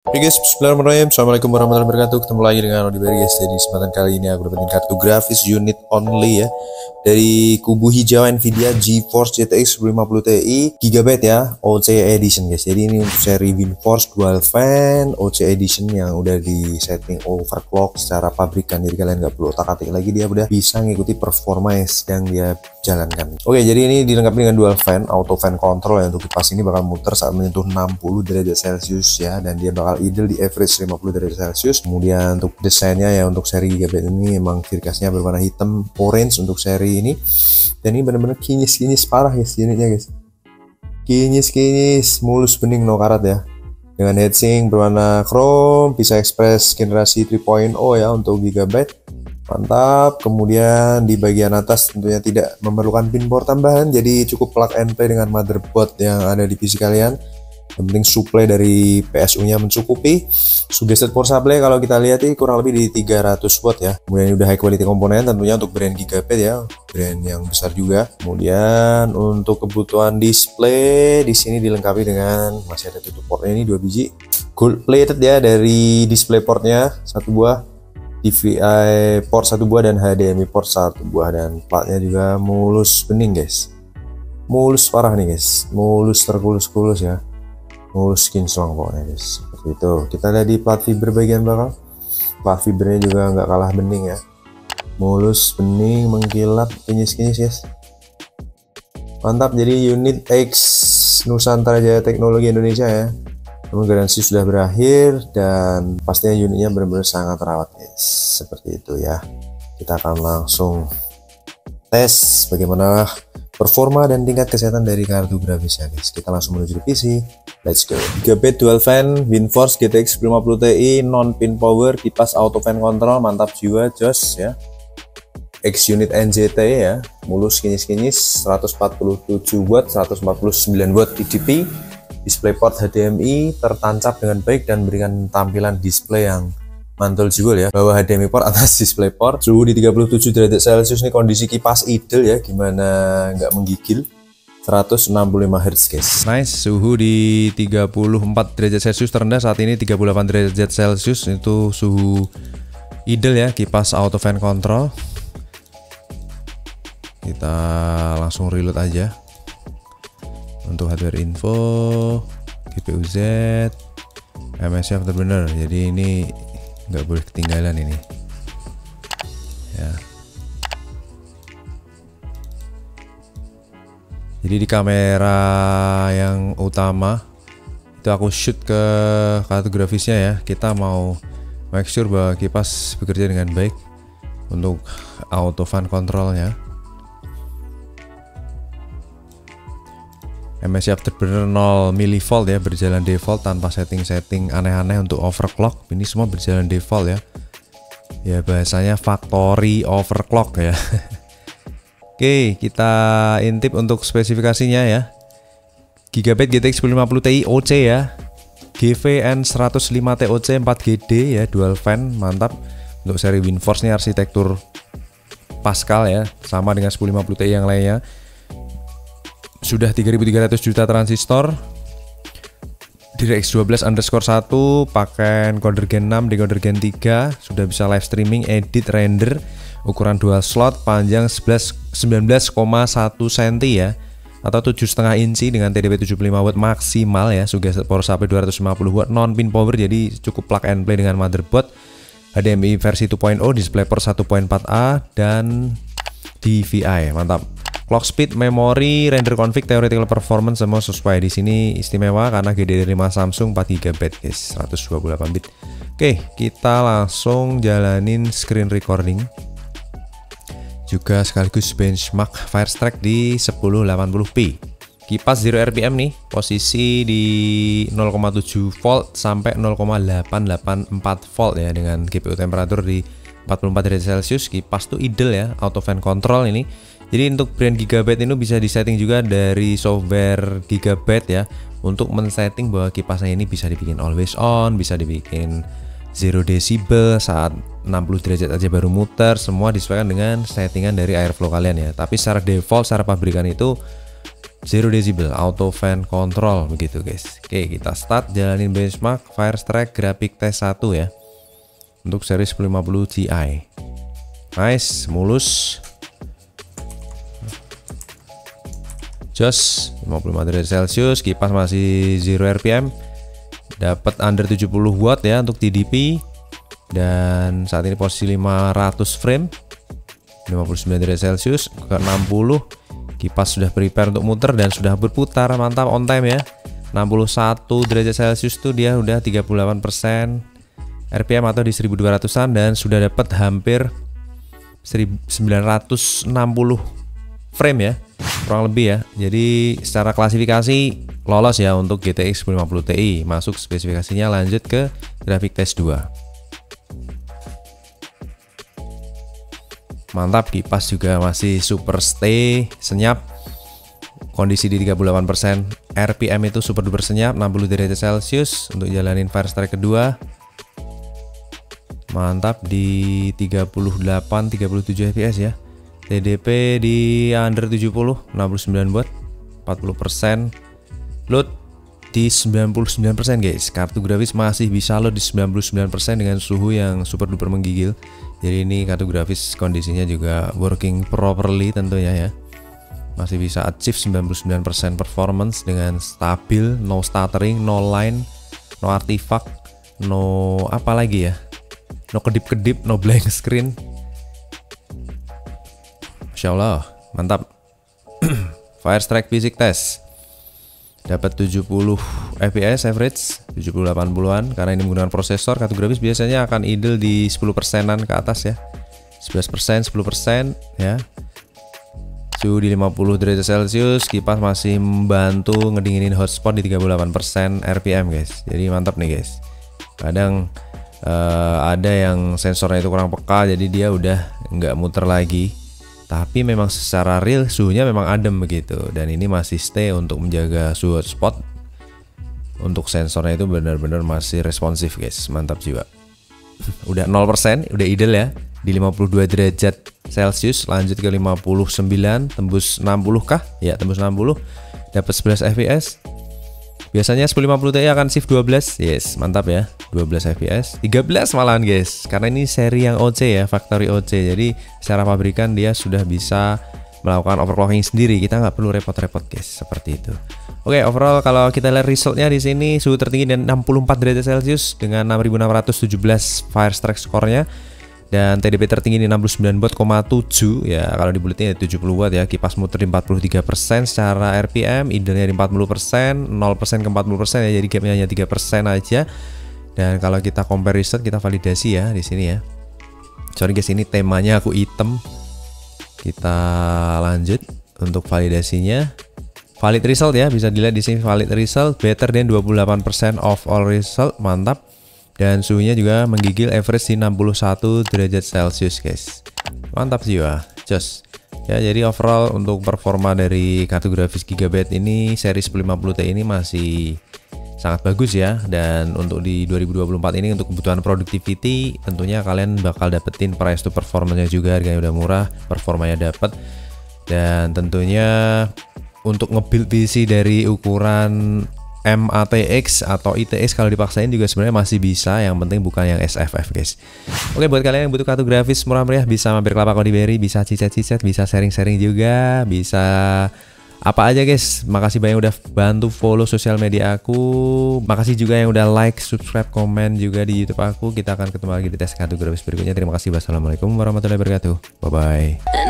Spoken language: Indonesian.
Oke guys, bismillahirrahmanirrahim. Assalamualaikum warahmatullahi wabarakatuh. Ketemu lagi dengan Odi guys. Jadi kesempatan kali ini aku dapetin kartu grafis unit only ya, dari kubu hijau Nvidia GeForce GTX 1050 Ti GB ya, OC Edition guys. Jadi ini untuk seri WindForce Dual Fan OC Edition yang udah di setting overclock secara pabrikan. Jadi kalian nggak perlu otak-atik lagi, dia udah bisa ngikuti performa yang sedang dia jalankan. Oke, jadi ini dilengkapi dengan dual fan, auto fan control ya. Untuk kipas ini bakal muter saat menyentuh 60 derajat Celcius ya, dan dia bakal idle di average 50 derajat Celcius. Kemudian untuk desainnya ya, untuk seri GB ini emang ciri khasnya berwarna hitam orange untuk seri ini, dan ini bener-bener kinyis parah guys unitnya guys, kinyis mulus bening no karat ya, dengan heatsink berwarna chrome, PCI Express generasi 3.0 ya untuk gigabyte, mantap. Kemudian di bagian atas tentunya tidak memerlukan pin port tambahan, jadi cukup plug and play dengan motherboard yang ada di PC kalian. Yang penting supply dari PSU nya mencukupi. Suggested power supply kalau kita lihat ini kurang lebih di 300 watt ya. Kemudian udah high quality komponen tentunya untuk brand Gigabyte ya, brand yang besar juga. Kemudian untuk kebutuhan display di sini dilengkapi dengan masih ada tutup portnya ini 2 biji, gold plated ya dari display portnya 1 buah, DVI port 1 buah, dan HDMI port 1 buah, dan platnya juga mulus bening guys, mulus parah nih guys, mulus terkulus-kulus ya, mulus kinclong pokoknya guys. Seperti itu. Kita lihat di plat fiber bagian belakang, plat fibernya juga nggak kalah bening ya, mulus bening mengkilap kinyis guys, mantap. Jadi unit X Nusantara Jaya Teknologi Indonesia ya, namun garansi sudah berakhir dan pastinya unitnya benar-benar sangat terawat guys. Seperti itu ya. Kita akan langsung tes bagaimana performa dan tingkat kesehatan dari kartu grafisnya guys. Kita langsung menuju PC. Let's go. Gigabyte dual fan WindForce GTX 1050 Ti non pin power, kipas auto fan control, mantap jiwa, jos ya. X unit NJT ya, mulus kinyis 147 watt 149 watt TDP. Display port HDMI tertancap dengan baik dan memberikan tampilan display yang mantul jewel ya. Bawah HDMI port, atas display port. Suhu di 37 derajat Celcius, ini kondisi kipas idle ya, gimana nggak menggigil. 165 Hz guys. Nice. Suhu di 34 derajat Celcius, terendah saat ini 38 derajat Celcius, itu suhu idle ya, kipas auto fan control. Kita langsung reload aja. Untuk hardware info, GPU Z, MSI bener-bener, jadi ini nggak boleh ketinggalan ini ya. Jadi di kamera yang utama itu aku shoot ke kartu grafisnya ya, kita mau make sure bahwa kipas bekerja dengan baik untuk auto fan controlnya. MSI Afterburner 0 mV ya, berjalan default tanpa setting-setting aneh-aneh untuk overclock. Ini semua berjalan default ya. Ya bahasanya factory overclock ya. Oke, kita intip untuk spesifikasinya ya. Gigabyte GTX 1050 Ti OC ya. GVN 105 TOC 4GD ya, dual fan, mantap. Untuk seri WindForce ini arsitektur Pascal ya, sama dengan 1050 Ti yang lainnya. Sudah 3.300 juta transistor, DirectX 12_1, pakai encoder Gen 6, decoder Gen 3, sudah bisa live streaming, edit, render, ukuran dual slot, panjang 19,1 cm ya, atau 7,5 inci dengan TDP 75 watt maksimal ya, suggested power supply 250 watt, non pin power, jadi cukup plug and play dengan motherboard, HDMI versi 2.0, DisplayPort 1.4a, dan DVI, mantap. Clock speed, memori, render config, theoretical performance semua sesuai. Di sini istimewa karena GDDR5 Samsung 4 GB guys, 128 bit. Oke, kita langsung jalanin screen recording. Juga sekaligus benchmark Firestrike di 1080p. Kipas 0 RPM nih, posisi di 0,7 volt sampai 0,884 volt ya, dengan GPU temperatur di 44 derajat Celcius. Kipas tuh idle ya, auto fan control ini. Jadi untuk brand Gigabyte ini bisa disetting juga dari software Gigabyte ya, untuk men-setting bahwa kipasnya ini bisa dibikin always on, bisa dibikin 0 decibel saat 60 derajat aja baru muter, semua disesuaikan dengan settingan dari airflow kalian ya. Tapi secara default, secara pabrikan itu 0 decibel auto fan control begitu guys. Oke, kita start jalanin benchmark Firestrike grafik test 1 ya untuk seri 1050 Ti. Nice, mulus. Jos 55 derajat Celcius, kipas masih 0 rpm, dapat under 70 watt ya untuk TDP, dan saat ini posisi 500 frame, 59 derajat Celcius ke 60. Kipas sudah prepare untuk muter dan sudah berputar, mantap, on time ya. 61 derajat Celcius tuh dia udah 38% RPM atau di 1200-an, dan sudah dapat hampir 1960 frame ya, kurang lebih ya. Jadi secara klasifikasi lolos ya untuk GTX 1050 Ti. Masuk spesifikasinya, lanjut ke grafik test 2. Mantap, kipas juga masih super stay, senyap. Kondisi di 38%, RPM itu super duper senyap, 60 derajat Celcius untuk jalanin Firestrike kedua. Mantap, di 38-37 fps ya. TDP di under 70, 69 watt, 40%. Load di 99% guys. Kartu grafis masih bisa load di 99% dengan suhu yang super duper menggigil. Jadi ini kartu grafis kondisinya juga working properly tentunya ya. Masih bisa achieve 99% performance dengan stabil, no stuttering, no line, no artifact, no apa lagi ya, no kedip-kedip, no blank screen. Masya Allah, mantap. Firestrike Physics Test dapat 70 fps average, 70-80an. Karena ini menggunakan prosesor, kartu grafis biasanya akan idle di 10%an ke atas ya, 11%, 10% ya. Suhu di 50 derajat Celcius, kipas masih membantu ngedinginin hotspot di 38% RPM guys. Jadi mantap nih guys. Kadang ada yang sensornya itu kurang peka, jadi dia udah nggak muter lagi. Tapi memang secara real suhunya memang adem begitu, dan ini masih stay untuk menjaga suhu hotspot. Untuk sensornya itu benar-benar masih responsif guys, mantap jiwa. Udah 0%, udah idle ya di 52 derajat Celcius. Lanjut ke 59, tembus 60 kah? Ya, tembus 60, dapat 11 fps. Biasanya 1050 Ti akan shift 12. Yes, mantap ya. 12 fps, 13 malahan guys. Karena ini seri yang OC ya, factory OC. Jadi secara pabrikan dia sudah bisa melakukan overclocking sendiri. Kita nggak perlu repot-repot guys, seperti itu. Oke, overall kalau kita lihat resultnya di sini, suhu tertinggi dan 64 derajat Celcius dengan 6617 Firestrike skornya. Dan TDP tertinggi di 69 watt,7 ya, kalau dibuletin ya 70 watt ya. Kipas muter di 43% secara RPM, idle-nya di 40%, 0% ke 40% ya, jadi gapnya hanya 3% aja. Dan kalau kita compare result, kita validasi ya di sini ya. Sorry guys, ini temanya aku hitam. Kita lanjut untuk validasinya. Valid result ya, bisa dilihat di sini valid result, better than 28% of all result, mantap. Dan suhunya juga menggigil average di 61 derajat Celcius guys. Mantap jiwa, jos. Ya, jadi overall untuk performa dari kartu grafis Gigabyte ini seri 1050 Ti ini masih sangat bagus ya. Dan untuk di 2024 ini untuk kebutuhan productivity tentunya kalian bakal dapetin price to performance-nya juga, harganya udah murah, performanya dapat. Dan tentunya untuk nge-build PC dari ukuran MATX atau ITX kalau dipaksain juga sebenarnya masih bisa, yang penting bukan yang SFF guys. Oke, buat kalian yang butuh kartu grafis murah meriah bisa mampir ke Lapak Berry, bisa cicet-cicet, bisa sharing-sharing juga, bisa apa aja guys. Makasih banyak udah bantu follow sosial media aku. Makasih juga yang udah like, subscribe, komen juga di YouTube aku. Kita akan ketemu lagi di tes kartu grafis berikutnya. Terima kasih. Wassalamualaikum warahmatullahi wabarakatuh. Bye bye.